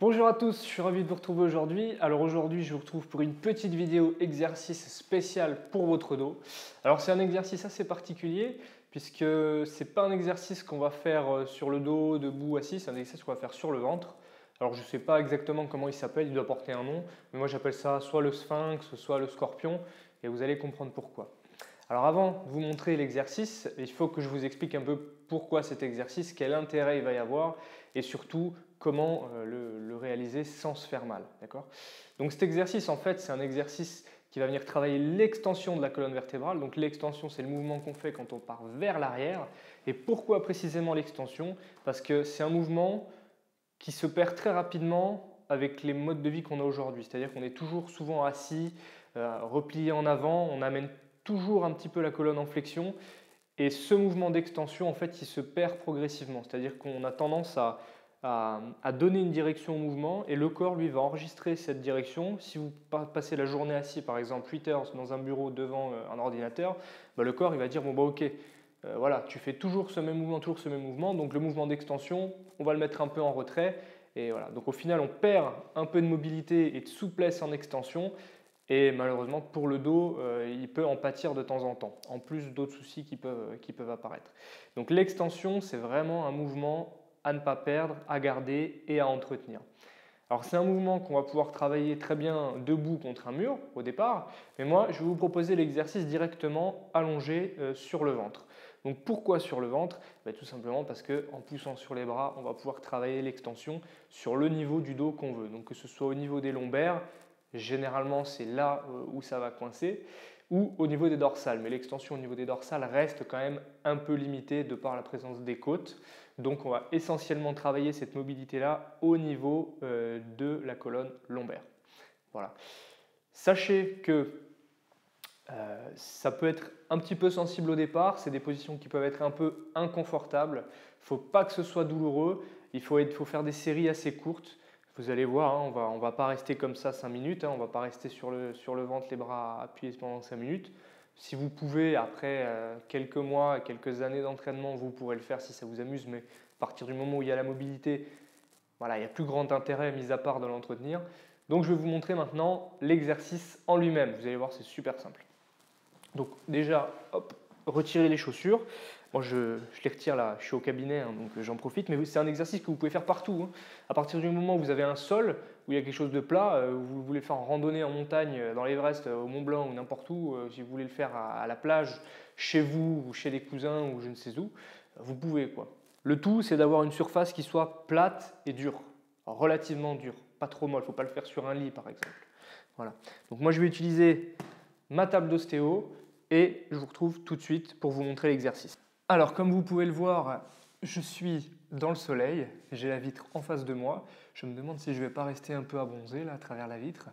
Bonjour à tous, je suis ravi de vous retrouver aujourd'hui. Alors aujourd'hui, je vous retrouve pour une petite vidéo exercice spécial pour votre dos. Alors c'est un exercice assez particulier puisque c'est pas un exercice qu'on va faire sur le dos, debout, assis, c'est un exercice qu'on va faire sur le ventre. Alors je ne sais pas exactement comment il s'appelle, il doit porter un nom, mais moi j'appelle ça soit le sphinx, soit le scorpion et vous allez comprendre pourquoi. Alors avant de vous montrer l'exercice, il faut que je vous explique un peu pourquoi cet exercice, quel intérêt il va y avoir et surtout comment le réaliser sans se faire mal. Donc cet exercice, en fait, c'est un exercice qui va venir travailler l'extension de la colonne vertébrale. Donc l'extension, c'est le mouvement qu'on fait quand on part vers l'arrière. Et pourquoi précisément l'extension? Parce que c'est un mouvement qui se perd très rapidement avec les modes de vie qu'on a aujourd'hui. C'est-à-dire qu'on est toujours souvent assis, replié en avant, on amène toujours un petit peu la colonne en flexion. Et ce mouvement d'extension, en fait, il se perd progressivement. C'est-à-dire qu'on a tendance à donner une direction au mouvement et le corps, lui, va enregistrer cette direction. Si vous passez la journée assis, par exemple 8 heures dans un bureau devant un ordinateur, le corps, il va dire, bon, ok, voilà, tu fais toujours ce même mouvement, donc le mouvement d'extension, on va le mettre un peu en retrait. Et voilà. Donc au final, on perd un peu de mobilité et de souplesse en extension. Et malheureusement, pour le dos, il peut en pâtir de temps en temps, en plus d'autres soucis qui peuvent apparaître. Donc l'extension, c'est vraiment un mouvement à ne pas perdre, à garder et à entretenir. Alors c'est un mouvement qu'on va pouvoir travailler très bien debout contre un mur au départ, mais moi je vais vous proposer l'exercice directement allongé sur le ventre. Donc pourquoi sur le ventre? Tout simplement parce qu'en poussant sur les bras, on va pouvoir travailler l'extension sur le niveau du dos qu'on veut. Donc que ce soit au niveau des lombaires, généralement c'est là où ça va coincer, ou au niveau des dorsales. Mais l'extension au niveau des dorsales reste quand même un peu limitée de par la présence des côtes. Donc on va essentiellement travailler cette mobilité-là au niveau de la colonne lombaire. Voilà. Sachez que ça peut être un petit peu sensible au départ, c'est des positions qui peuvent être un peu inconfortables. Il ne faut pas que ce soit douloureux, il faut faire des séries assez courtes. Vous allez voir, hein, on va pas rester comme ça 5 minutes, hein, on ne va pas rester sur le ventre, les bras appuyés pendant 5 minutes. Si vous pouvez, après quelques mois, quelques années d'entraînement, vous pourrez le faire si ça vous amuse, mais à partir du moment où il y a la mobilité, voilà, il n'y a plus grand intérêt, mis à part de l'entretenir. Donc je vais vous montrer maintenant l'exercice en lui-même. Vous allez voir, c'est super simple. Donc déjà, hop, retirez les chaussures. Moi, je les retire là, je suis au cabinet, hein, donc j'en profite. Mais c'est un exercice que vous pouvez faire partout. Hein. À partir du moment où vous avez un sol, où il y a quelque chose de plat, vous voulez faire en randonnée en montagne, dans l'Everest, au Mont Blanc ou n'importe où, si vous voulez le faire à la plage, chez vous ou chez des cousins ou je ne sais où, vous pouvez quoi. Le tout, c'est d'avoir une surface qui soit plate et dure, relativement dure, pas trop molle. Il ne faut pas le faire sur un lit par exemple. Voilà. Donc moi, je vais utiliser ma table d'ostéo et je vous retrouve tout de suite pour vous montrer l'exercice. Alors comme vous pouvez le voir, je suis dans le soleil, j'ai la vitre en face de moi. Je me demande si je ne vais pas rester un peu à bronzer là, à travers la vitre.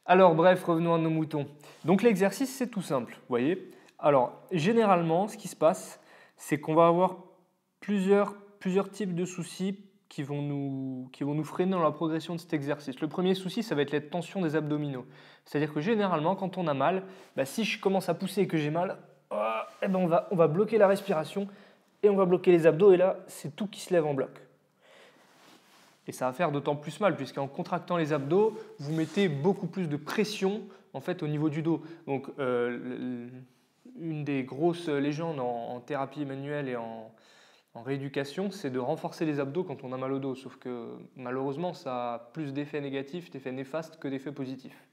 Alors bref, revenons à nos moutons. Donc l'exercice c'est tout simple, vous voyez. Alors généralement ce qui se passe, c'est qu'on va avoir plusieurs types de soucis qui vont nous freiner dans la progression de cet exercice. Le premier souci, ça va être la tension des abdominaux. C'est-à-dire que généralement, quand on a mal, si je commence à pousser et que j'ai mal, on va bloquer la respiration et on va bloquer les abdos et là, c'est tout qui se lève en bloc. Et ça va faire d'autant plus mal puisqu'en contractant les abdos, vous mettez beaucoup plus de pression en fait, au niveau du dos. Donc, une des grosses légendes en thérapie manuelle et en rééducation, c'est de renforcer les abdos quand on a mal au dos, sauf que malheureusement, ça a plus d'effets négatifs, d'effets néfastes que d'effets positifs.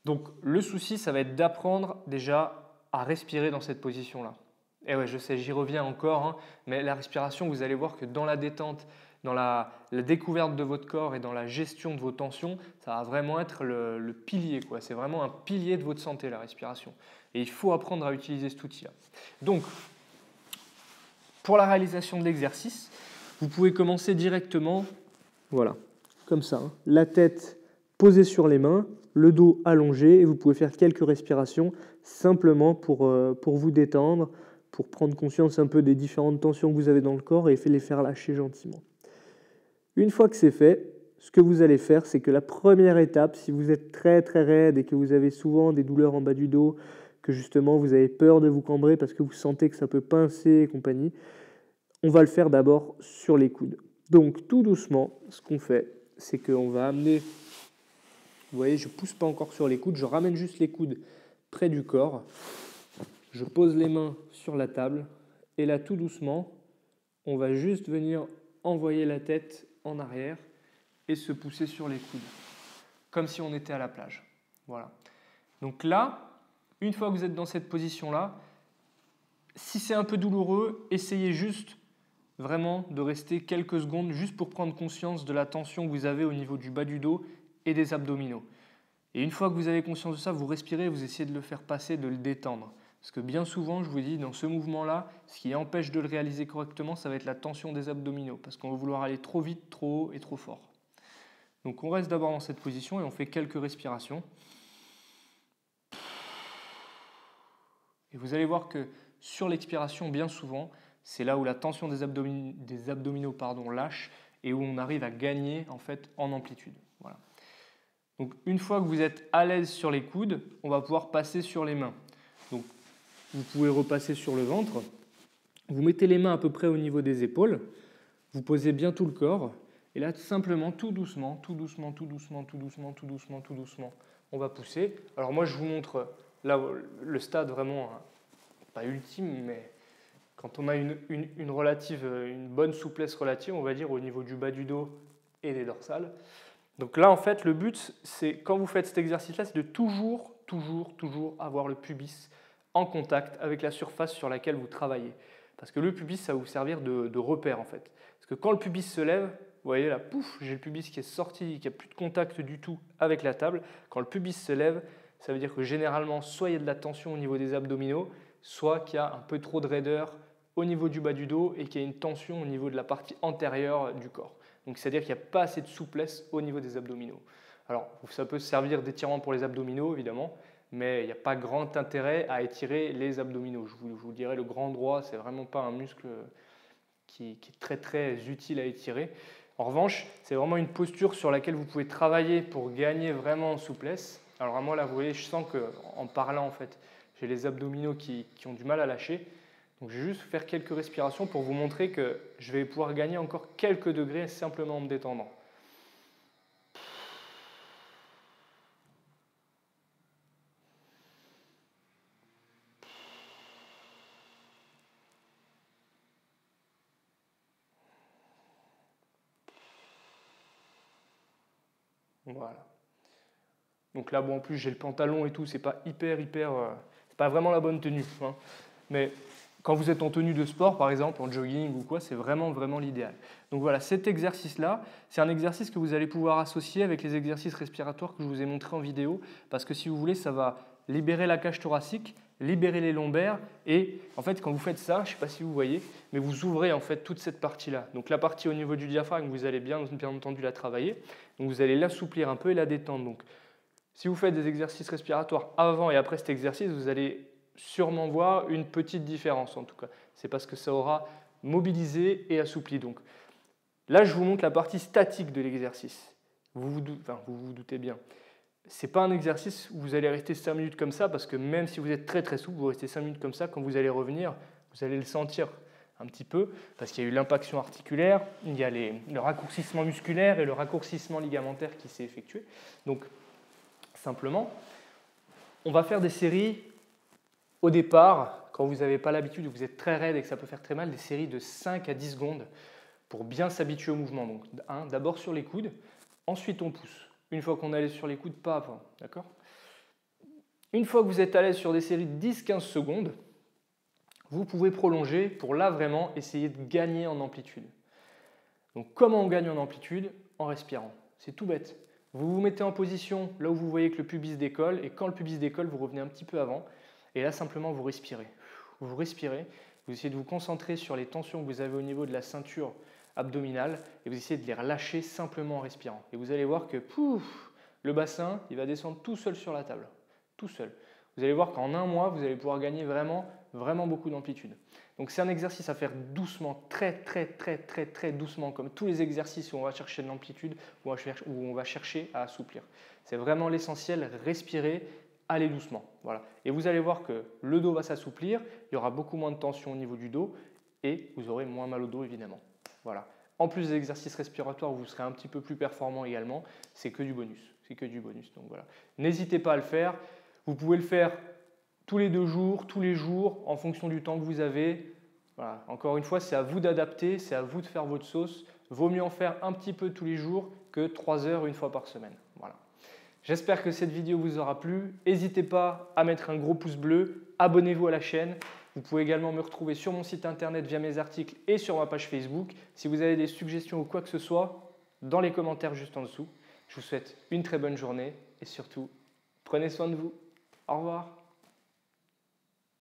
Donc le souci, ça va être d'apprendre déjà à respirer dans cette position-là. Et ouais, je sais, j'y reviens encore, hein, mais la respiration, vous allez voir que dans la détente, dans la découverte de votre corps et dans la gestion de vos tensions, ça va vraiment être le pilier, quoi. C'est vraiment un pilier de votre santé, la respiration. Et il faut apprendre à utiliser cet outil-là. Donc, pour la réalisation de l'exercice, vous pouvez commencer directement, voilà, comme ça, hein, la tête posée sur les mains, le dos allongé, et vous pouvez faire quelques respirations simplement pour vous détendre, pour prendre conscience un peu des différentes tensions que vous avez dans le corps et les faire lâcher gentiment. Une fois que c'est fait, ce que vous allez faire, c'est que la première étape, si vous êtes très très raide et que vous avez souvent des douleurs en bas du dos, que justement vous avez peur de vous cambrer parce que vous sentez que ça peut pincer et compagnie, on va le faire d'abord sur les coudes. Donc tout doucement, ce qu'on fait, c'est qu'on va amener, vous voyez, je ne pousse pas encore sur les coudes, je ramène juste les coudes près du corps, je pose les mains sur la table, et là, tout doucement, on va juste venir envoyer la tête en arrière et se pousser sur les coudes, comme si on était à la plage. Voilà. Donc là, une fois que vous êtes dans cette position-là, si c'est un peu douloureux, essayez juste vraiment de rester quelques secondes juste pour prendre conscience de la tension que vous avez au niveau du bas du dos et des abdominaux. Et une fois que vous avez conscience de ça, vous respirez, vous essayez de le faire passer, de le détendre. Parce que bien souvent, je vous dis, dans ce mouvement-là, ce qui empêche de le réaliser correctement, ça va être la tension des abdominaux, parce qu'on va vouloir aller trop vite, trop haut et trop fort. Donc on reste d'abord dans cette position et on fait quelques respirations. Et vous allez voir que sur l'expiration, bien souvent, c'est là où la tension des abdominaux lâche et où on arrive à gagner en fait en amplitude. Voilà. Donc une fois que vous êtes à l'aise sur les coudes, on va pouvoir passer sur les mains. Donc vous pouvez repasser sur le ventre. Vous mettez les mains à peu près au niveau des épaules. Vous posez bien tout le corps. Et là, simplement, tout doucement, tout doucement, tout doucement, tout doucement, tout doucement, tout doucement, on va pousser. Alors moi, je vous montre là le stade vraiment, pas ultime, mais quand on a une bonne souplesse relative, on va dire, au niveau du bas du dos et des dorsales. Donc là, en fait, le but, c'est quand vous faites cet exercice-là, c'est de toujours avoir le pubis en contact avec la surface sur laquelle vous travaillez. Parce que le pubis, ça va vous servir de repère, en fait. Parce que quand le pubis se lève, vous voyez là, pouf, j'ai le pubis qui est sorti, qui n'a plus de contact du tout avec la table. Quand le pubis se lève, ça veut dire que généralement, soit il y a de la tension au niveau des abdominaux, soit qu'il y a un peu trop de raideur au niveau du bas du dos et qu'il y a une tension au niveau de la partie antérieure du corps. Donc c'est-à-dire qu'il n'y a pas assez de souplesse au niveau des abdominaux. Alors ça peut servir d'étirement pour les abdominaux évidemment, mais il n'y a pas grand intérêt à étirer les abdominaux. Je vous dirais le grand droit, c'est vraiment pas un muscle qui est très utile à étirer. En revanche, c'est vraiment une posture sur laquelle vous pouvez travailler pour gagner vraiment en souplesse. Alors moi là, vous voyez, je sens qu'en parlant en fait, j'ai les abdominaux qui ont du mal à lâcher. Donc je vais juste faire quelques respirations pour vous montrer que je vais pouvoir gagner encore quelques degrés simplement en me détendant. Voilà. Donc là, bon, en plus j'ai le pantalon et tout, c'est pas c'est pas vraiment la bonne tenue. Hein. Mais quand vous êtes en tenue de sport, par exemple, en jogging ou quoi, c'est vraiment l'idéal. Donc voilà, cet exercice-là, c'est un exercice que vous allez pouvoir associer avec les exercices respiratoires que je vous ai montrés en vidéo, parce que si vous voulez, ça va libérer la cage thoracique, libérer les lombaires, et en fait, quand vous faites ça, je ne sais pas si vous voyez, mais vous ouvrez en fait toute cette partie-là. Donc la partie au niveau du diaphragme, vous allez bien entendu la travailler, donc vous allez l'assouplir un peu et la détendre. Donc si vous faites des exercices respiratoires avant et après cet exercice, vous allez sûrement voir une petite différence en tout cas. C'est parce que ça aura mobilisé et assoupli. Donc là, je vous montre la partie statique de l'exercice. Vous vous doutez bien. Ce n'est pas un exercice où vous allez rester 5 minutes comme ça, parce que même si vous êtes très souple, vous restez 5 minutes comme ça, quand vous allez revenir, vous allez le sentir un petit peu, parce qu'il y a eu l'impaction articulaire, il y a le raccourcissement musculaire et le raccourcissement ligamentaire qui s'est effectué. Donc simplement, on va faire des séries au départ, quand vous n'avez pas l'habitude ou que vous êtes très raide et que ça peut faire très mal, des séries de 5 à 10 secondes pour bien s'habituer au mouvement. Donc, d'abord sur les coudes, ensuite on pousse. Une fois qu'on est allé sur les coudes, pas avant. D'accord ? Une fois que vous êtes à l'aise sur des séries de 10-15 secondes, vous pouvez prolonger pour là vraiment essayer de gagner en amplitude. Donc, comment on gagne en amplitude ? En respirant. C'est tout bête. Vous vous mettez en position là où vous voyez que le pubis décolle, et quand le pubis décolle, vous revenez un petit peu avant. Et là, simplement, vous respirez. Vous respirez, vous essayez de vous concentrer sur les tensions que vous avez au niveau de la ceinture abdominale et vous essayez de les relâcher simplement en respirant. Et vous allez voir que pouf, le bassin, il va descendre tout seul sur la table. Tout seul. Vous allez voir qu'en un mois, vous allez pouvoir gagner vraiment beaucoup d'amplitude. Donc c'est un exercice à faire doucement, très doucement, comme tous les exercices où on va chercher de l'amplitude, où on va chercher à assouplir. C'est vraiment l'essentiel, respirer, aller doucement. Voilà. Et vous allez voir que le dos va s'assouplir, il y aura beaucoup moins de tension au niveau du dos et vous aurez moins mal au dos évidemment. Voilà. en plus des exercices respiratoires où vous serez un petit peu plus performant également, c'est que du bonus. C'est que du bonus. Donc voilà. N'hésitez pas à le faire. Vous pouvez le faire tous les 2 jours, tous les jours, en fonction du temps que vous avez. Voilà. Encore une fois, c'est à vous d'adapter, c'est à vous de faire votre sauce. Vaut mieux en faire un petit peu tous les jours que 3 heures une fois par semaine. Voilà. J'espère que cette vidéo vous aura plu. N'hésitez pas à mettre un gros pouce bleu, abonnez-vous à la chaîne. Vous pouvez également me retrouver sur mon site internet via mes articles et sur ma page Facebook. Si vous avez des suggestions ou quoi que ce soit, dans les commentaires juste en dessous. Je vous souhaite une très bonne journée et surtout, prenez soin de vous. Au revoir.